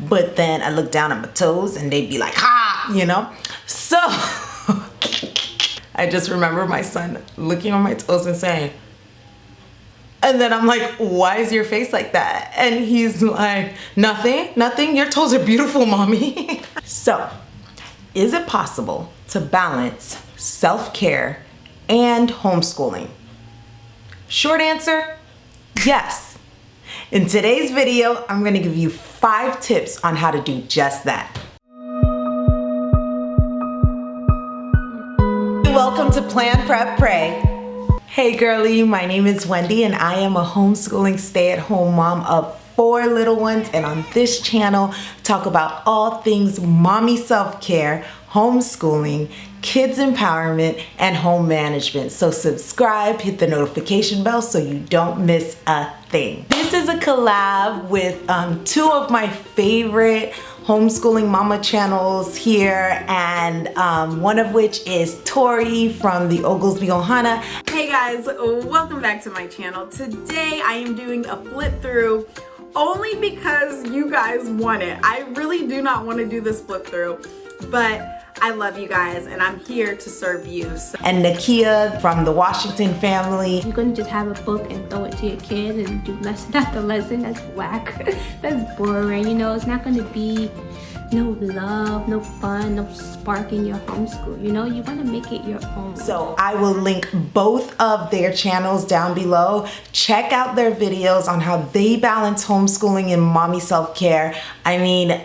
but then I look down at my toes and they'd be like, ha, you know? So I just remember my son looking on my toes and saying, and then I'm like, why is your face like that? And he's like, nothing, your toes are beautiful, mommy. So, is it possible to balance self-care and homeschooling? Short answer, yes. In today's video, I'm gonna give you 5 tips on how to do just that. Welcome to Plan, Prep, Pray. Hey girlie, my name is Wendy and I am a homeschooling stay-at-home mom of 4 little ones, and on this channel talk about all things mommy self-care, homeschooling, kids empowerment, and home management. So subscribe, hit the notification bell so you don't miss a thing. This is a collab with 2 of my favorite homeschooling mama channels here, and one of which is Tori from the Oglesby Ohana. Hey guys, welcome back to my channel. Today I am doing a flip through only because you guys want it. I really do not want to do this flip through, but I love you guys and I'm here to serve you. And Nakia from the Washington family. You're gonna just have a book and throw it to your kid and do lesson after lesson. That's whack. That's boring, you know. It's not gonna be no love, no fun, no spark in your homeschool. You know, you wanna make it your own. So I will link both of their channels down below. Check out their videos on how they balance homeschooling and mommy self-care. I mean,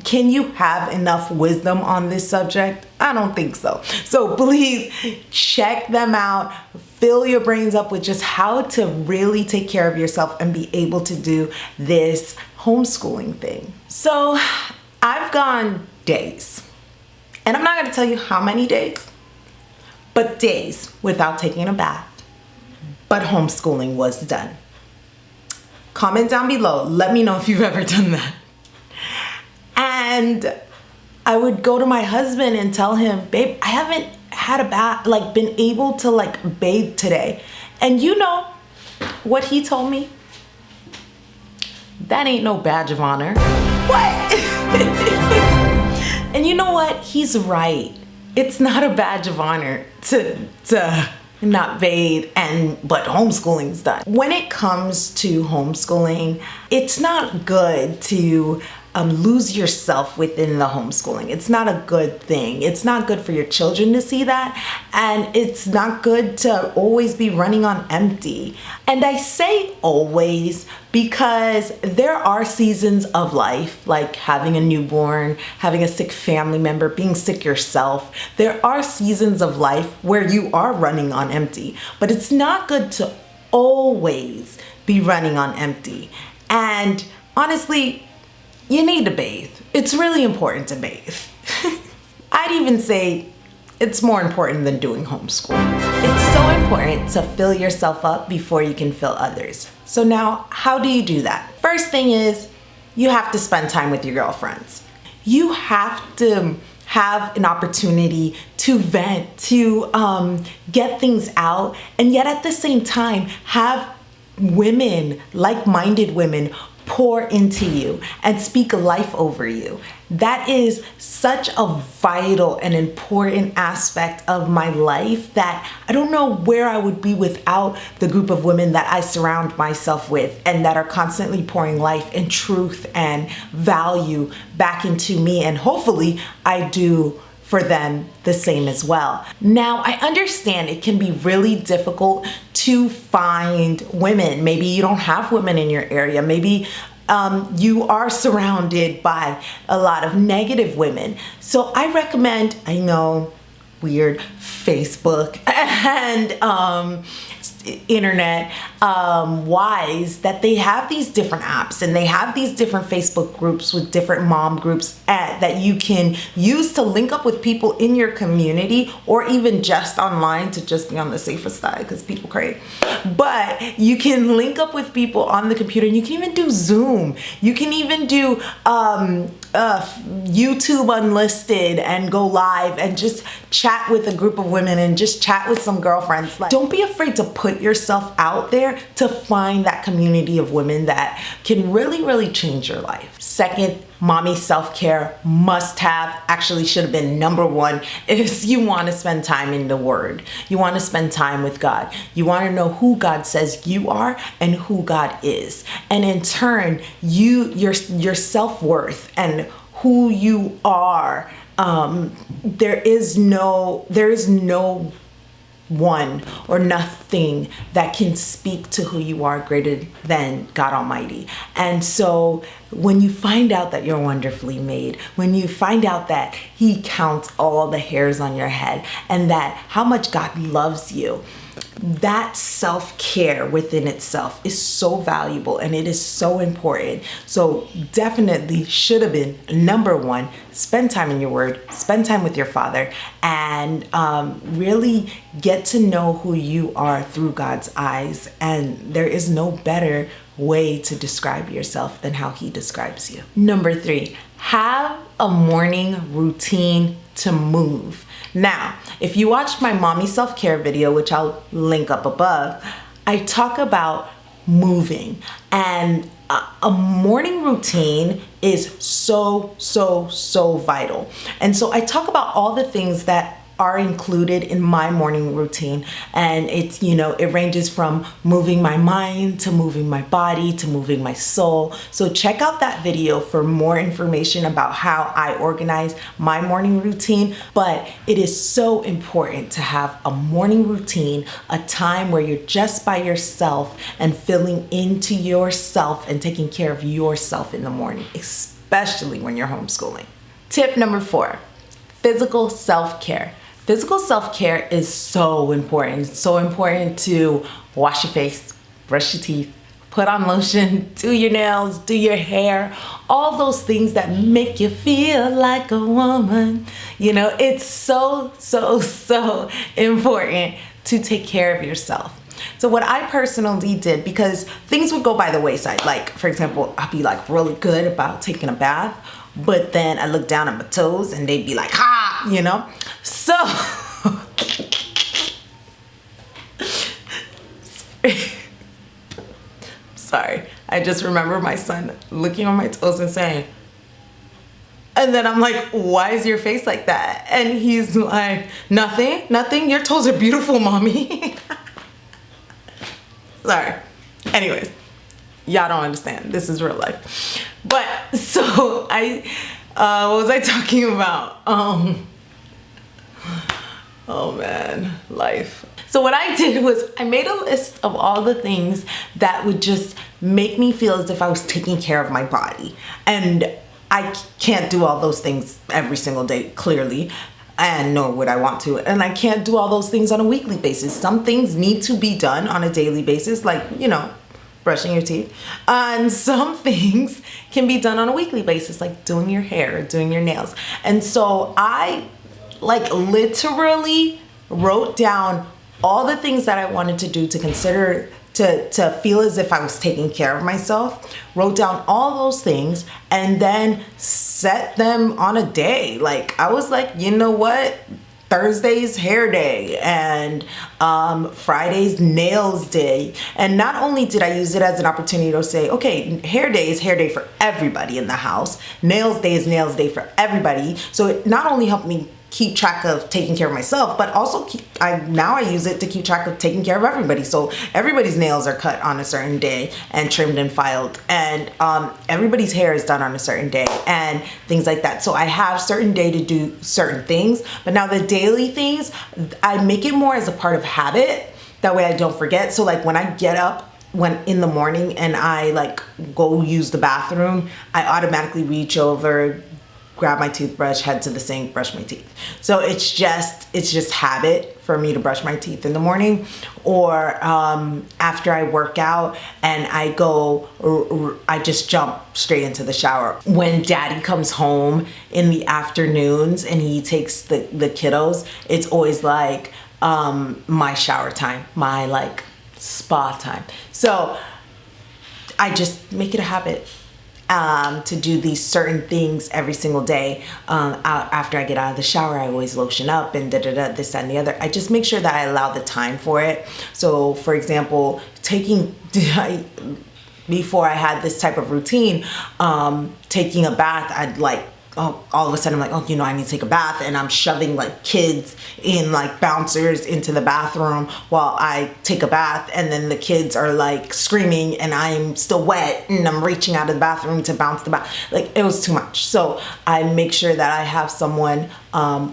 can you have enough wisdom on this subject? I don't think so. So please check them out. Fill your brains up with just how to really take care of yourself and be able to do this homeschooling thing. So I've gone days, and I'm not gonna tell you how many days, but days without taking a bath, but homeschooling was done. Comment down below, let me know if you've ever done that. And I would go to my husband and tell him, babe, I haven't had a bath, like been able to like bathe today. And you know what he told me? That ain't no badge of honor. What? And you know what? He's right. It's not a badge of honor to not bathe, but homeschooling's done. When it comes to homeschooling, it's not good to lose yourself within the homeschooling. It's not a good thing. It's not good for your children to see that, and it's not good to always be running on empty. And I say always because there are seasons of life, like having a newborn, having a sick family member, being sick yourself. There are seasons of life where you are running on empty, but it's not good to always be running on empty. And honestly, you need to bathe. It's really important to bathe. I'd even say it's more important than doing homeschool. It's so important to fill yourself up before you can fill others. So now, how do you do that? First thing is, you have to spend time with your girlfriends. You have to have an opportunity to vent, to get things out, and yet at the same time, have women, like-minded women, pour into you and speak life over you. That is such a vital and important aspect of my life that I don't know where I would be without the group of women that I surround myself with and that are constantly pouring life and truth and value back into me, and hopefully I do for them the same as well. Now, I understand it can be really difficult to find women. Maybe you don't have women in your area. Maybe you are surrounded by a lot of negative women. So I recommend, I know, weird, Facebook and internet wise, that they have these different apps and they have these different Facebook groups with different mom groups that you can use to link up with people in your community, or even just online to just be on the safer side because people crazy. But you can link up with people on the computer, and you can even do Zoom. You can even do YouTube Unlisted and go live and just chat with a group of women and just chat with some girlfriends. Like, don't be afraid to put put yourself out there to find that community of women that can really, really change your life. Second, mommy self-care must have, actually should have been number one, is you want to spend time in the Word. You want to spend time with God. You want to know who God says you are and who God is. And in turn, your self-worth and who you are, there is no one or nothing that can speak to who you are greater than God Almighty. And so when you find out that you're wonderfully made, when you find out that He counts all the hairs on your head and that how much God loves you, that self-care within itself is so valuable and it is so important. So definitely should have been number one, spend time in your Word, spend time with your Father, and really get to know who you are through God's eyes. And there is no better way to describe yourself than how He describes you. Number three, have a morning routine to move. Now, if you watched my mommy self-care video, which I'll link up above, I talk about moving, and a morning routine is so vital. And so I talk about all the things that are included in my morning routine, and it's, it ranges from moving my mind to moving my body to moving my soul. So check out that video for more information about how I organize my morning routine. But it is so important to have a morning routine, a time where you're just by yourself and filling into yourself and taking care of yourself in the morning, especially when you're homeschooling. Tip number 4, physical self-care. Physical self-care is so important. It's so important to wash your face, brush your teeth, put on lotion, do your nails, do your hair, all those things that make you feel like a woman. It's so important to take care of yourself. So what I personally did, because things would go by the wayside, like for example, I'd be like really good about taking a bath, but then I look down at my toes and they'd be like, ha, So, sorry, I just remember my son looking on my toes and saying, and then I'm like, why is your face like that? And he's like, nothing, your toes are beautiful, mommy. Sorry. Anyways, y'all don't understand. This is real life. But so what was I talking about? Oh man, life. So what I did was I made a list of all the things that would just make me feel as if I was taking care of my body. And I can't do all those things every single day, clearly, and nor would I want to. And I can't do all those things on a weekly basis. Some things need to be done on a daily basis, like, brushing your teeth. And some things can be done on a weekly basis, like doing your hair, doing your nails. And so I literally wrote down all the things that I wanted to do to consider, to feel as if I was taking care of myself, wrote down all those things, and then set them on a day. Like I was like, you know what? Thursday's hair day and Friday's nails day. And not only did I use it as an opportunity to say, okay, hair day is hair day for everybody in the house. Nails day is nails day for everybody. So it not only helped me keep track of taking care of myself, but also now I use it to keep track of taking care of everybody. So everybody's nails are cut on a certain day and trimmed and filed, and everybody's hair is done on a certain day and things like that. So I have certain day to do certain things, but now the daily things, I make it more as a part of habit. That way I don't forget. So like when I get up in the morning and I go use the bathroom, I automatically reach over, grab my toothbrush, head to the sink, brush my teeth. So it's just habit for me to brush my teeth in the morning, or after I work out and I just jump straight into the shower. When daddy comes home in the afternoons and he takes the kiddos, it's always like my shower time, my spa time. So I just make it a habit. to do these certain things every single day. After I get out of the shower, I always lotion up and this, that, and the other. I just make sure that I allow the time for it. So for example, before I had this type of routine, taking a bath, I'd like, oh, all of a sudden I'm like, oh, you know, I need to take a bath, and I'm shoving like kids in like bouncers into the bathroom while I take a bath, and then the kids are like screaming and I'm still wet and I'm reaching out of the bathroom to bounce the bath. Like, it was too much. So I make sure that I have someone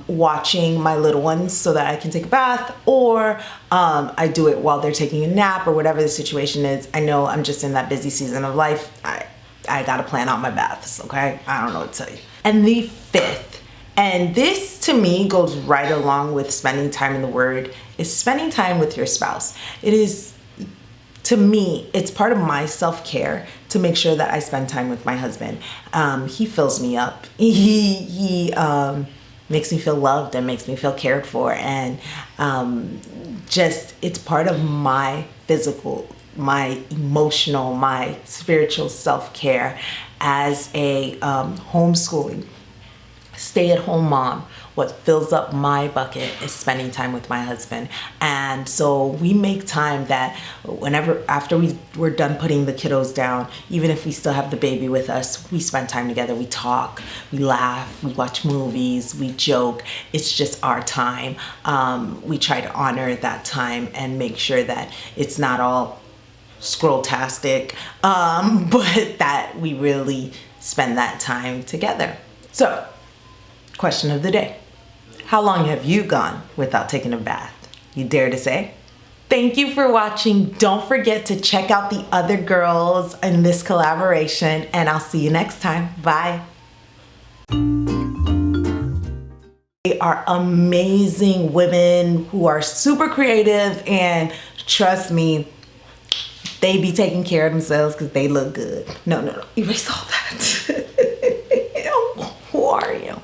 watching my little ones so that I can take a bath, or I do it while they're taking a nap or whatever the situation is. I know I'm just in that busy season of life. I gotta plan out my baths, okay? I don't know what to tell you. And the fifth, and this to me goes right along with spending time in the Word, is spending time with your spouse. It is, to me, it's part of my self-care to make sure that I spend time with my husband. He fills me up. He makes me feel loved and makes me feel cared for, and just, it's part of my physical, my emotional, my spiritual self-care as a homeschooling, stay-at-home mom. What fills up my bucket is spending time with my husband. And so we make time that after we're done putting the kiddos down, even if we still have the baby with us, we spend time together. We talk, we laugh, we watch movies, we joke. It's just our time. We try to honor that time and make sure that it's not all scroll-tastic, but that we really spend that time together. So, question of the day. How long have you gone without taking a bath? You dare to say? Thank you for watching. Don't forget to check out the other girls in this collaboration, and I'll see you next time. Bye. They are amazing women who are super creative, and trust me, they be taking care of themselves because they look good. No. Erase all that. Who are you?